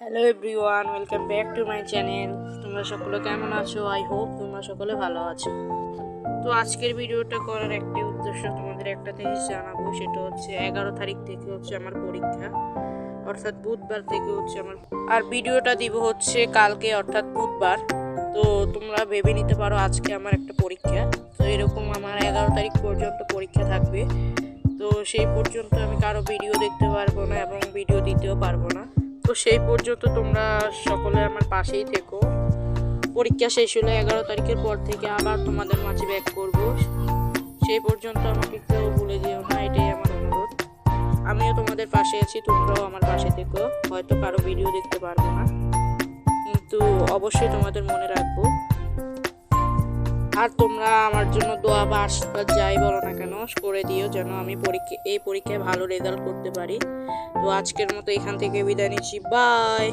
Hello everyone, welcome back to my channel. তোমরা সকলে কেমন আছো? আই হোপ তোমরা সকলে ভালো আছো। তো আজকের ভিডিওটা করার একটি উদ্দেশ্য, তোমাদের একটা জিনিস জানাবো, সেটা হচ্ছে 11 তারিখ থেকে হচ্ছে আমার পরীক্ষা, অর্থাৎ বুধবার থেকে হচ্ছে আমার, আর ভিডিওটা দিব হচ্ছে কালকে অর্থাৎ বুধবার। তো তোমরা ভেবে নিতে পারো আজকে আমার একটা পরীক্ষা, তো এরকম আমার 11 তারিখ পর্যন্ত পরীক্ষা থাকবে। তো সেই পর্যন্ত আমি কারো ভিডিও দেখতে পারবো না এবং ভিডিও দিতেও পারবো না। তো সেই পর্যন্ত তোমরা সকলে আমার পাশেই থেকো। পরীক্ষা শেষ হলে 11 তারিখের পর থেকে আবার তোমাদের মাঝে ব্যাক করব। সেই পর্যন্ত আমাকে কেউ ভুলে যেও না, এটাই আমার অনুরোধ। আমিও তোমাদের পাশে আছি, তোমরাও আমার পাশে থেকো। হয়তো কারো ভিডিও দেখতে পারবো না, কিন্তু অবশ্যই তোমাদের মনে রাখবো। আর তোমরা আমার জন্য দোয়া বা আশীর্বাদ যাই বলো না কেন করে দিও, যেন আমি এই পরীক্ষায় ভালো রেজাল্ট করতে পারি। তো আজকের মতো এখান থেকে বিদায় নিচ্ছি, বাই।